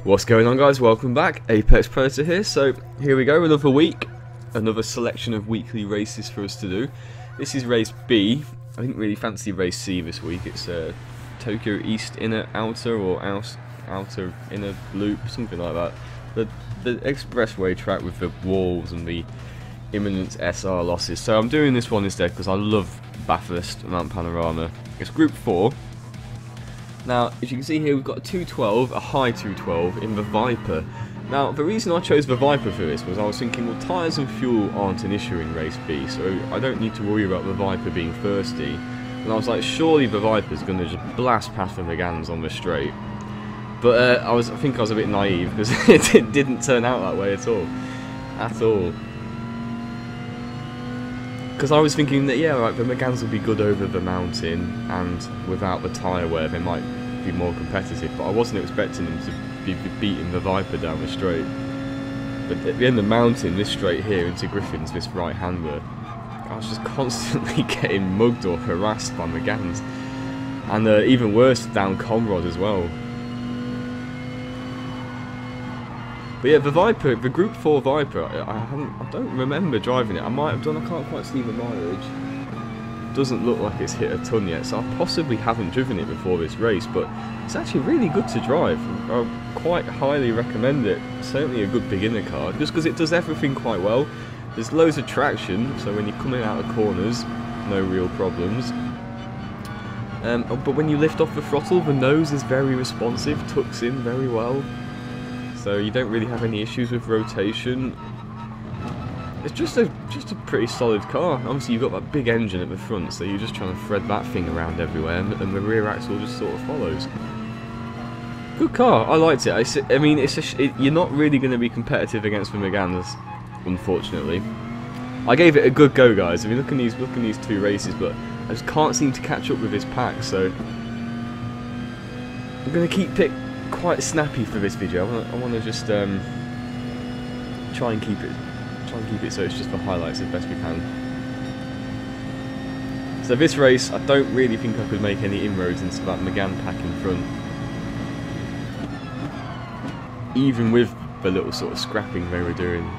What's going on, guys? Welcome back. Apex Predator here. So here we go, another week, another selection of weekly races for us to do. This is race B. I didn't really fancy race C this week. It's Tokyo East Inner Outer or Outer Inner Loop, something like that. The expressway track with the walls and the imminent SR losses. So I'm doing this one instead because I love Bathurst, Mount Panorama. It's Group 4. Now, as you can see here, we've got a 212, a high 212 in the Viper. Now, the reason I chose the Viper for this was I was thinking, well, tyres and fuel aren't an issue in race B, so I don't need to worry about the Viper being thirsty. And I was like, surely the Viper's going to just blast past the Meganes on the straight. But I think I was a bit naive because it didn't turn out that way at all. At all. Because I was thinking that, yeah, right, the Meganes will be good over the mountain and without the tyre wear they might be more competitive, but I wasn't expecting them to be beating the Viper down the straight. But at the end of the mountain, this straight here into Griffin's, this right-hander, I was just constantly getting mugged or harassed by Meganes. And even worse, down Comrade as well. But yeah, the Viper, the Group 4 Viper, I don't remember driving it. I might have done, I can't quite see the mileage. It doesn't look like it's hit a ton yet, so I possibly haven't driven it before this race, but it's actually really good to drive. I quite highly recommend it. Certainly a good beginner car, just because it does everything quite well. There's loads of traction, so when you're coming out of corners, no real problems. But when you lift off the throttle, the nose is very responsive, tucks in very well. So you don't really have any issues with rotation. It's just a pretty solid car. Obviously you've got that big engine at the front, so you're just trying to thread that thing around everywhere, and the rear axle just sort of follows. Good car, I liked it. I mean, you're not really going to be competitive against the Meganes, unfortunately. I gave it a good go, guys. I mean, look at these two races, but I just can't seem to catch up with this pack. So I'm going to keep it quite snappy for this video. I want to just try and keep it so it's just for highlights as best we can. So this race, I don't really think I could make any inroads into that Megane pack in front, even with the little sort of scrapping they were doing.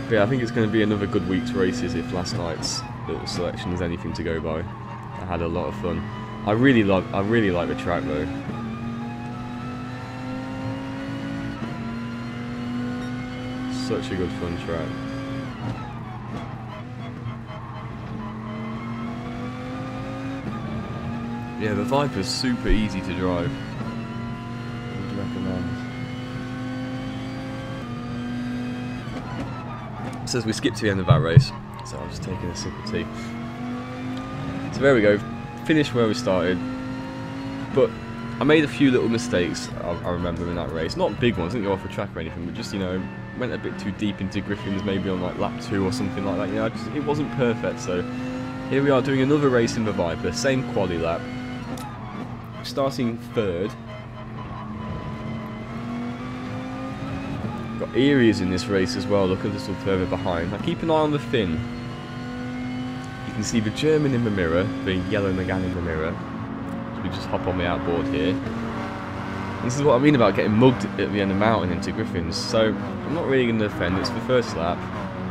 But yeah, I think it's going to be another good week's races if last night's little selection is anything to go by. I had a lot of fun. I really like the track though. Such a good fun track. Yeah, the Viper's super easy to drive. Would recommend. It says we skipped to the end of that race, so I'm just taking a sip of tea. So there we go, finished where we started, but I made a few little mistakes I remember in that race. Not big ones, didn't go off the track or anything, but just, you know, went a bit too deep into Griffin's, maybe on like lap 2 or something like that. You know, it wasn't perfect, so here we are doing another race in the Viper, same quali lap, starting third. Got areas in this race as well, look a little further behind. Now keep an eye on the fin. You can see the German in the mirror, the yellow Megane in the mirror. So we just hop on the outboard here. And this is what I mean about getting mugged at the end of the mountain into Griffin's. So I'm not really going to defend, it's the first lap.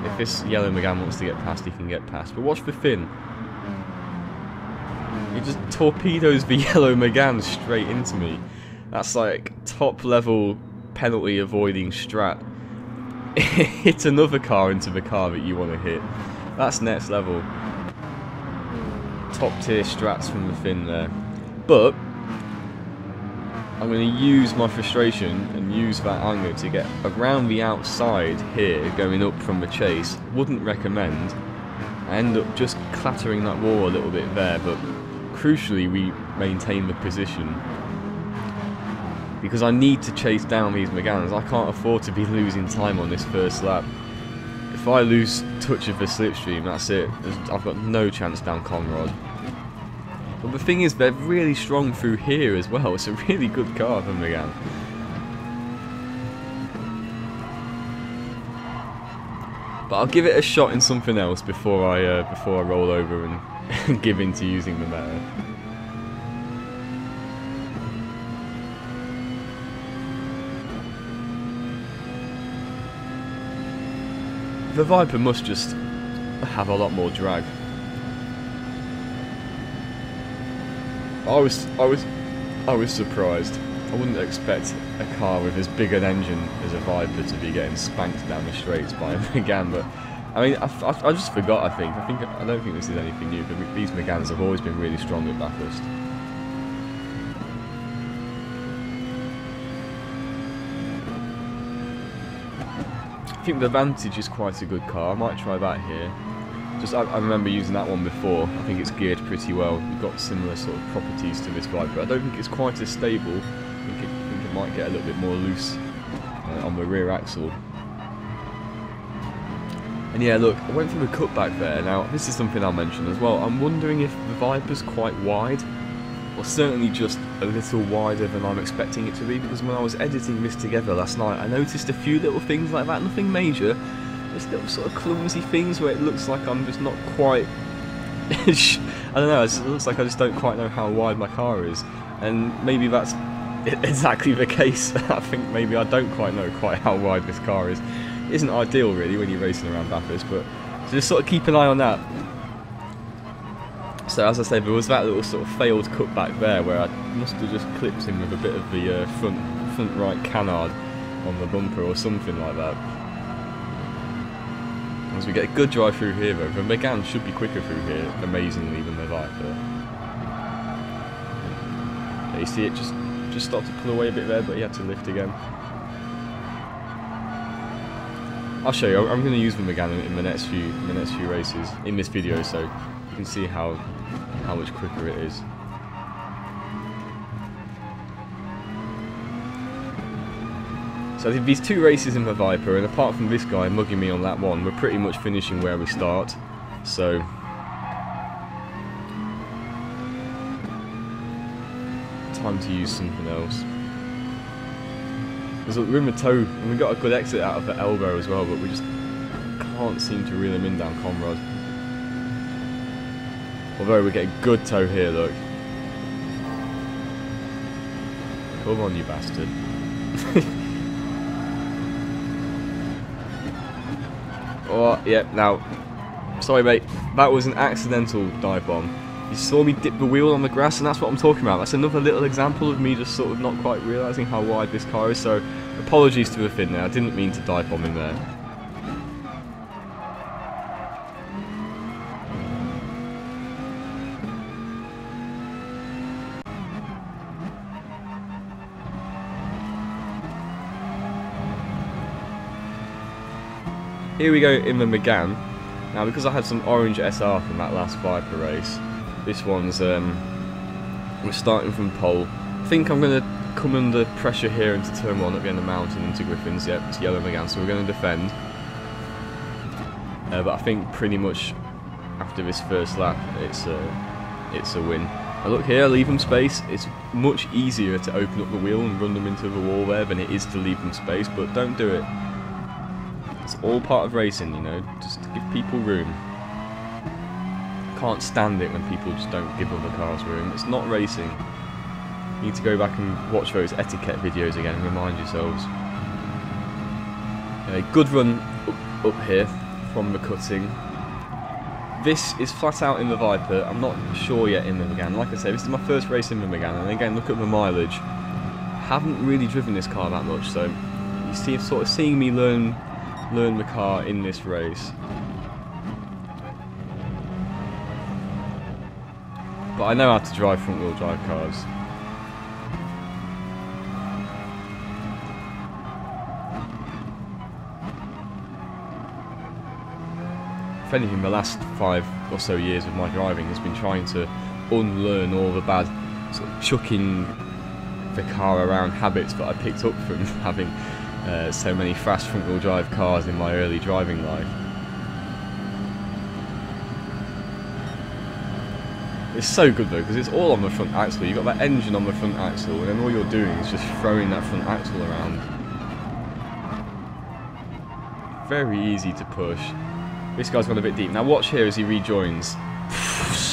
If this yellow Megane wants to get past, he can get past. But watch the fin. He just torpedoes the yellow Megane straight into me. That's like top level penalty avoiding strat. Hit another car into the car that you want to hit. That's next level. Top tier strats from the fin there. But I'm going to use my frustration and use that anger to get around the outside here, going up from the chase. Wouldn't recommend. I end up just clattering that wall a little bit there, but crucially we maintain the position. Because I need to chase down these Meganes. I can't afford to be losing time on this first lap. If I lose touch of the slipstream, that's it. I've got no chance down Conrad. But the thing is, they're really strong through here as well. It's a really good car for Megane. But I'll give it a shot in something else before I roll over and give in to using the motor. The Viper must just have a lot more drag. I was surprised. I wouldn't expect a car with as big an engine as a Viper to be getting spanked down the straights by a Megane, but I mean, I just forgot. I don't think this is anything new. But these Meganes have always been really strong at Bathurst. I think the Vantage is quite a good car. I might try that here. I remember using that one before. I think it's geared pretty well. You've got similar sort of properties to this Viper. I don't think it's quite as stable. I think it might get a little bit more loose on the rear axle. And yeah, look, I went for the cutback there. Now, this is something I'll mention as well. I'm wondering if the Viper's quite wide, or certainly just a little wider than I'm expecting it to be, because when I was editing this together last night, I noticed a few little things like that, nothing major. There's little sort of clumsy things where it looks like I'm just not quite... I don't know, it looks like I just don't quite know how wide my car is. And maybe that's exactly the case. I think maybe I don't quite know how wide this car is. It isn't ideal really when you're racing around Bathurst, but so just sort of keep an eye on that. So as I said, there was that little sort of failed cutback there where I must have just clipped him with a bit of the front right canard on the bumper or something like that. As we get a good drive through here though, the Megane should be quicker through here, amazingly, than the Viper. Yeah, you see it just started to pull away a bit there, but he had to lift again. I'll show you. I'm going to use the Megane in the next few races in this video, so you can see how much quicker it is. So I did these 2 races in the Viper, and apart from this guy mugging me on that one, we're pretty much finishing where we start. So time to use something else. We're in the toe, and we got a good exit out of the elbow as well, but we just can't seem to reel him in down Conrad. Although we get a good toe here, look. Come on, you bastard. Oh, yeah, now, sorry mate, that was an accidental dive bomb. You saw me dip the wheel on the grass, and that's what I'm talking about. That's another little example of me just sort of not quite realising how wide this car is, so apologies to the Finn there, I didn't mean to dive bomb him there. Here we go in the Megane. Now, because I had some orange SR from that last Viper race, this one's, we're starting from pole. I think I'm going to come under pressure here into turn 1 at the end of the mountain into Griffin's. Yep, it's yellow Megane, so we're going to defend. But I think pretty much after this first lap, it's a win. Now look here, leave them space. It's much easier to open up the wheel and run them into the wall there than it is to leave them space, but don't do it. It's all part of racing, you know, just to give people room. Can't stand it when people just don't give other cars room. It's not racing. You need to go back and watch those etiquette videos again and remind yourselves. Good run up here from the cutting. This is flat out in the Viper. I'm not sure yet in the Megane. Like I said, this is my first race in the Megane, and again, look at the mileage. Haven't really driven this car that much, so you see, sort of seeing me learn the car in this race. But I know how to drive front wheel drive cars. If anything, the last 5 or so years of my driving has been trying to unlearn all the bad sort of chucking the car around habits that I picked up from having so many fast front wheel drive cars in my early driving life. It's so good though, because it's all on the front axle. You've got that engine on the front axle, and then all you're doing is just throwing that front axle around. Very easy to push. This guy's gone a bit deep. Now watch here as he rejoins.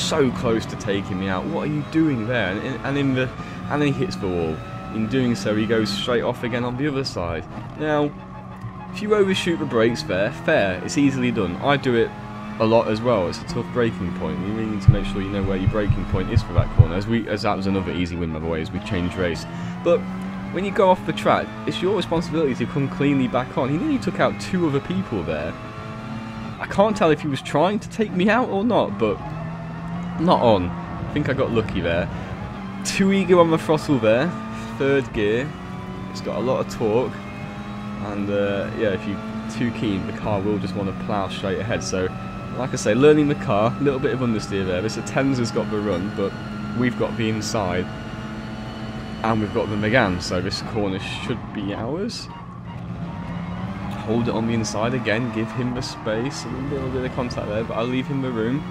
so close to taking me out. What are you doing there? And then he hits the wall. In doing so, he goes straight off again on the other side. Now, if you overshoot the brakes there, fair, it's easily done. I do it a lot as well. It's a tough braking point. You really need to make sure you know where your braking point is for that corner. As that was another easy win, by the way, as we changed race. But when you go off the track, it's your responsibility to come cleanly back on. He nearly took out 2 other people there. I can't tell if he was trying to take me out or not, but not on. I think I got lucky there. Too eager on the throttle there. 3rd gear. It's got a lot of torque. And yeah, if you're too keen, the car will just want to plough straight ahead. So, like I say, learning the car, a little bit of understeer there. This Atenza's got the run, but we've got the inside. And we've got the Megane, so this corner should be ours. Hold it on the inside again, give him the space, a little bit of contact there, but I'll leave him the room.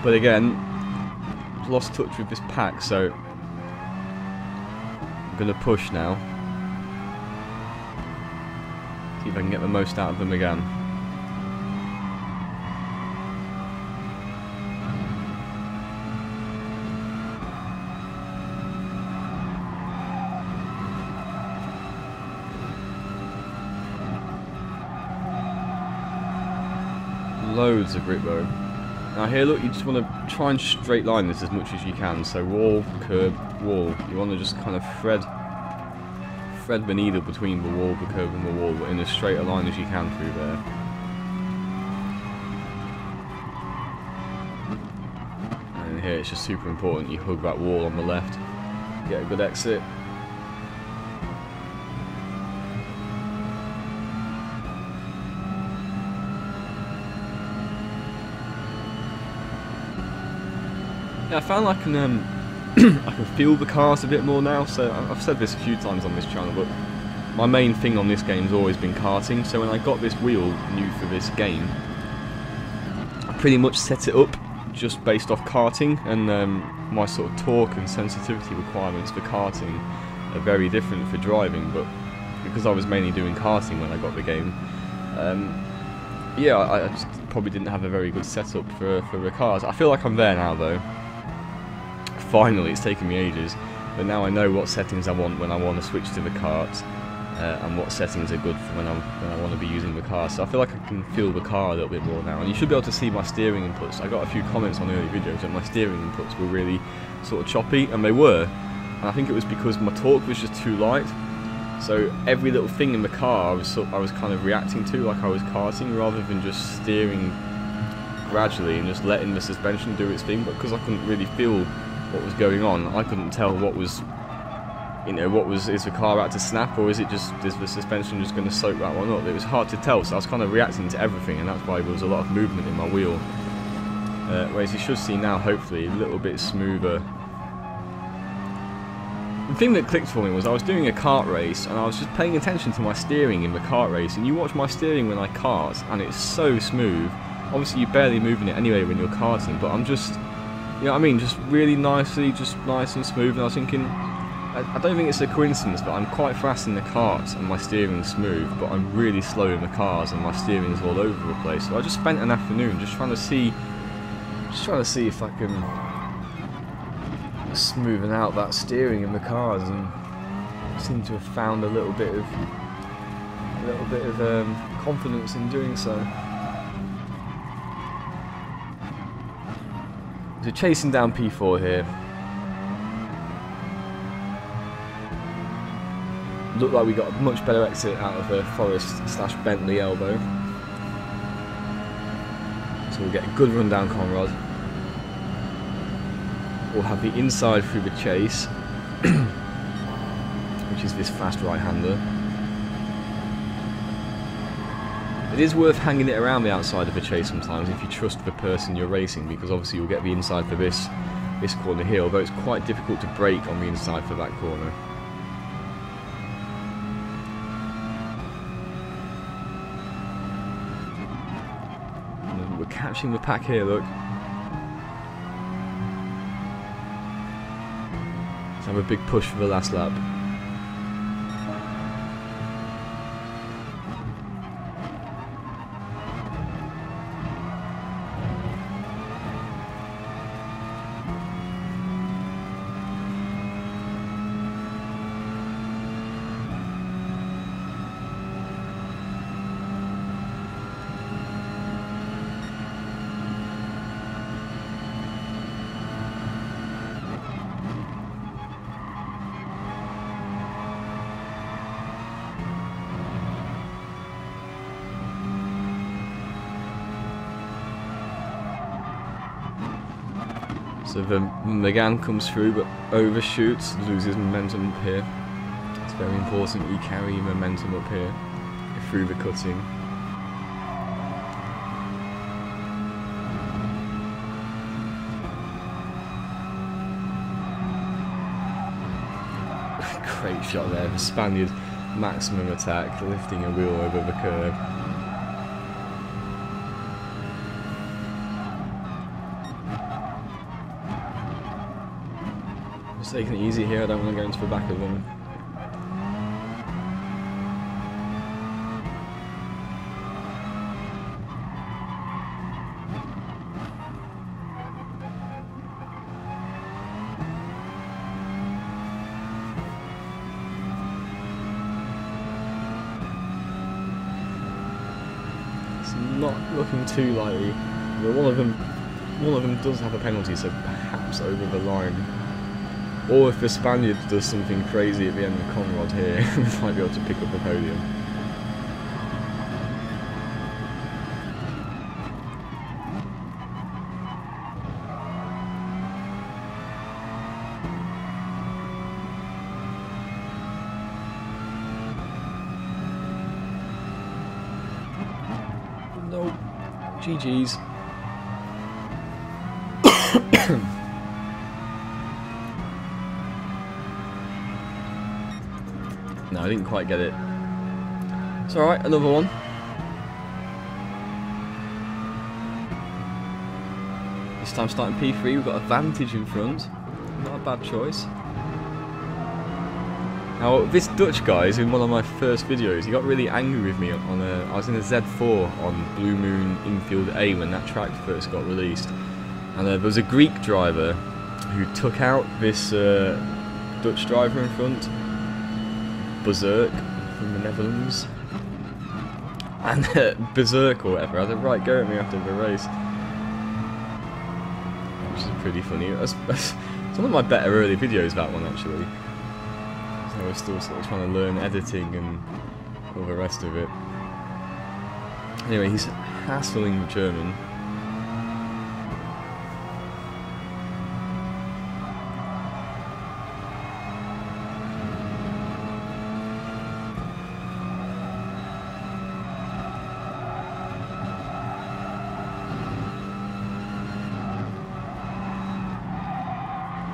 But again, lost touch with this pack, so I'm going to push now. See if I can get the most out of the Megane. Loads of grip though. Now here, look, you just want to try and straight line this as much as you can. So wall, curb, wall. You want to just kind of thread the needle between the wall, the curb and the wall, but in as straight a line as you can through there. And here it's just super important you hug that wall on the left. Get a good exit. Yeah, I found like I can feel the cars a bit more now. So I've said this a few times on this channel, but my main thing on this game's always been karting. So when I got this wheel new for this game, I pretty much set it up just based off karting, and my sort of torque and sensitivity requirements for karting are very different for driving. But because I was mainly doing karting when I got the game, yeah, I just probably didn't have a very good setup for the cars. I feel like I'm there now though. Finally, it's taken me ages, but now I know what settings I want when I want to switch to the kart, and what settings are good for when I want to be using the car. So I feel like I can feel the car a little bit more now, and you should be able to see my steering inputs. I got a few comments on early videos that my steering inputs were really sort of choppy, and they were, and I think it was because my torque was just too light. So every little thing in the car I was kind of reacting to like I was karting, rather than just steering gradually and just letting the suspension do its thing. But because I couldn't really feel what was going on, I couldn't tell what was, is the car about to snap, or is the suspension just going to soak that one up? It was hard to tell, so I was kind of reacting to everything, and that's why there was a lot of movement in my wheel. Whereas you should see now, hopefully, a little bit smoother. The thing that clicked for me was I was doing a kart race, and I was just paying attention to my steering in the kart race, and you watch my steering when I kart, and it's so smooth. Obviously you're barely moving it anyway when you're karting, but I'm just, you know what I mean, just really nicely, just nice and smooth. And I was thinking, I don't think it's a coincidence, but I'm quite fast in the karts and my steering's smooth, but I'm really slow in the cars and my steering's all over the place. So I just spent an afternoon just trying to see if I can smoothing out that steering in the cars, and seem to have found a little bit of confidence in doing so. So chasing down P4 here. Looked like we got a much better exit out of the Forest/Bentley elbow. So we'll get a good run down Conrad. We'll have the inside through the chase, which is this fast right-hander. It is worth hanging it around the outside of the chase sometimes if you trust the person you're racing, because obviously you'll get the inside for this corner here, although it's quite difficult to brake on the inside for that corner. And we're catching the pack here, look. Let's have a big push for the last lap. So the Megane comes through but overshoots, loses momentum up here. It's very important you carry your momentum up here through the cutting. Great shot there, the Spaniard maximum attack, lifting a wheel over the curb. Just taking it easy here, I don't want to go into the back of them. Not looking too likely, but one of them does have a penalty, so perhaps over the line. Or if the Spaniard does something crazy at the end of Conrad here, we might be able to pick up the podium. Nope. GG's. No, I didn't quite get it. It's alright, another one. This time starting P3, we've got a Vantage in front. Not a bad choice. Now, this Dutch guy is in one of my first videos. He got really angry with me on I was in a Z4 on Blue Moon Infield A when that track first got released. And there was a Greek driver who took out this Dutch driver in front, Berserk from the Netherlands. And Berserk or whatever had a right go at me after the race. Which is pretty funny. It's one of my better early videos, that one actually. I was still sort of trying to learn editing and all the rest of it. Anyway, he's hassling the German.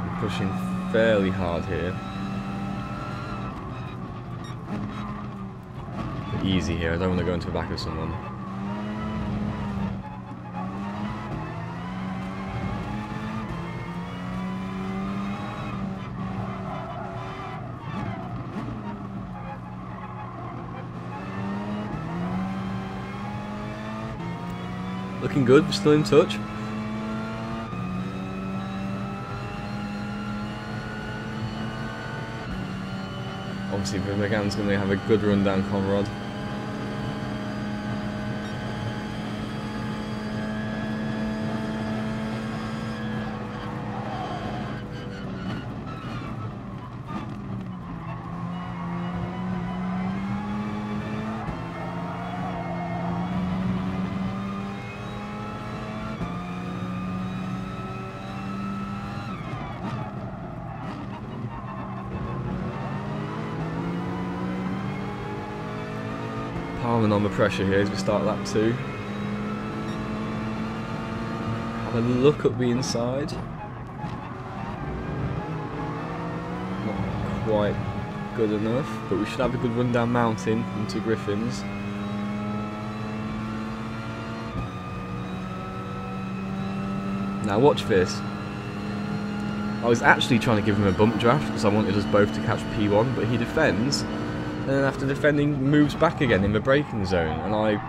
I'm pushing fairly hard here. Easy here, I don't want to go into the back of someone. Looking good, we're still in touch. Obviously, Megane's going to have a good run down Conrad. Palming on the pressure here as we start lap 2. Have a look up the inside. Not quite good enough, but we should have a good run down mountain into Griffins. Now watch this. I was actually trying to give him a bump draft because I wanted us both to catch P1, but he defends. And then after defending, moves back again in the braking zone, and I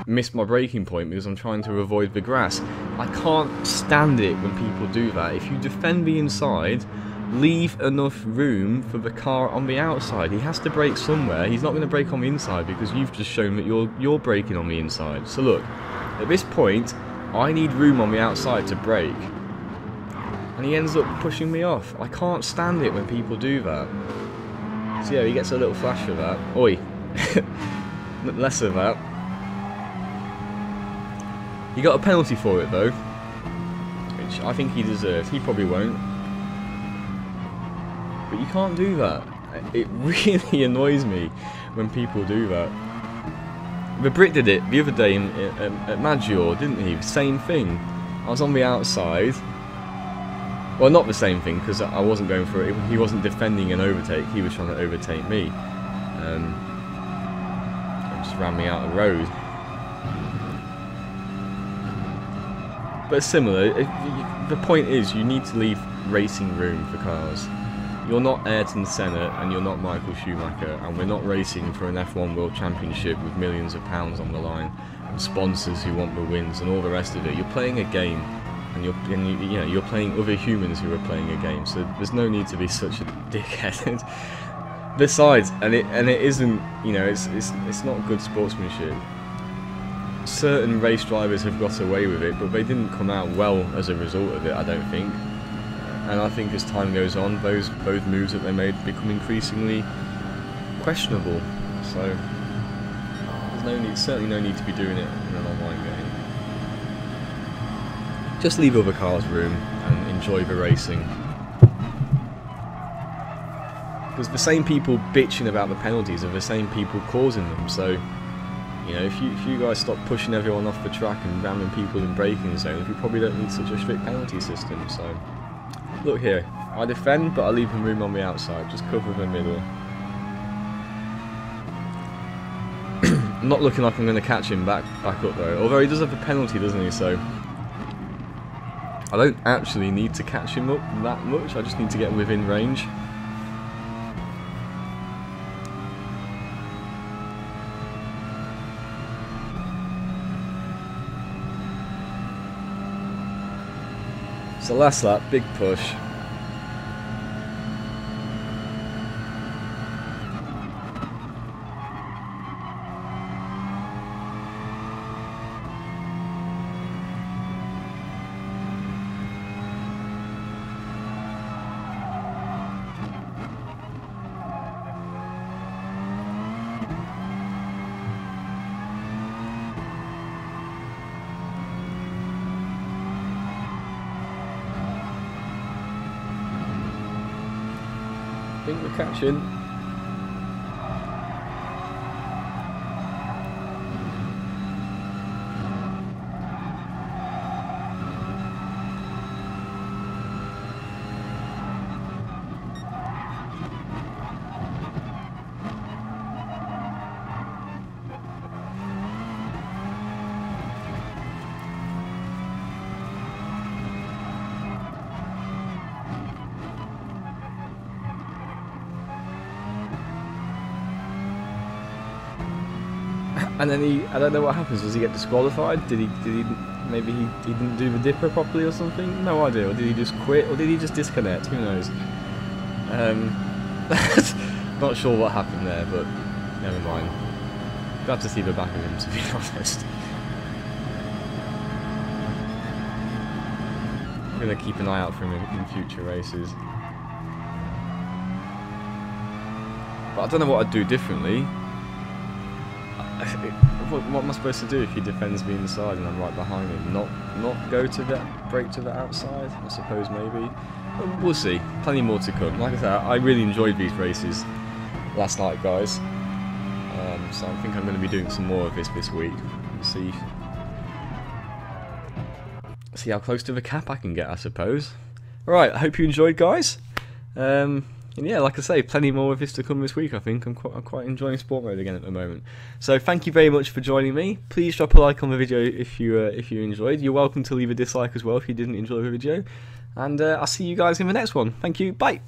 missed my braking point because I'm trying to avoid the grass. I can't stand it when people do that. If you defend the inside, leave enough room for the car on the outside. He has to brake somewhere. He's not going to brake on the inside because you've just shown that you're braking on the inside. So look, at this point, I need room on the outside to brake, and he ends up pushing me off. I can't stand it when people do that. So yeah, he gets a little flash of that. Oi! Less of that. He got a penalty for it though. which I think he deserves. He probably won't. But you can't do that. It really annoys me when people do that. The Brit did it the other day at Maggiore, didn't he? Same thing. I was on the outside. Well, not the same thing, because I wasn't going for it. He wasn't defending an overtake. He was trying to overtake me. And just ran me out of the road. But similar, the point is you need to leave racing room for cars. You're not Ayrton Senna and you're not Michael Schumacher, and we're not racing for an F1 World Championship with millions of pounds on the line and sponsors who want the wins and all the rest of it. You're playing a game, and you're playing other humans who are playing a game. So there's no need to be such a dickhead. Besides, and it isn't, you know, it's not good sportsmanship. Certain race drivers have got away with it, but they didn't come out well as a result of it, I don't think. And I think as time goes on, those moves that they made become increasingly questionable. So there's no need, certainly no need to be doing it in an online game. Just leave other cars room and enjoy the racing. Because the same people bitching about the penalties are the same people causing them. So, you know, if you guys stop pushing everyone off the track and ramming people in braking zones, we probably don't need such a strict penalty system. So, look here, I defend, but I leave him room on the outside. Just cover the middle. Not looking like I'm going to catch him back up though. Although he does have a penalty, doesn't he? So I don't actually need to catch him up that much. I just need to get within range. So last lap, big push. I think we're catching. And then I don't know what happens. Does he get disqualified? Did he maybe he didn't do the dipper properly or something? No idea. Or did he just quit? Or did he just disconnect? Who knows? Not sure what happened there, but never mind. Glad to see the back of him, to be honest. I'm gonna keep an eye out for him in future races. But I don't know what I'd do differently. What am I supposed to do if he defends me inside and I'm right behind him? Not go to that, break to the outside? I suppose maybe. We'll see. Plenty more to come. Like I said, I really enjoyed these races last night, guys. So I think I'm going to be doing some more of this week. See how close to the cap I can get, I suppose. Alright, I hope you enjoyed, guys. And yeah, like I say, plenty more of this to come this week, I think. I'm quite enjoying sport mode again at the moment. So thank you very much for joining me. Please drop a like on the video if you enjoyed. You're welcome to leave a dislike as well if you didn't enjoy the video. And I'll see you guys in the next one. Thank you. Bye.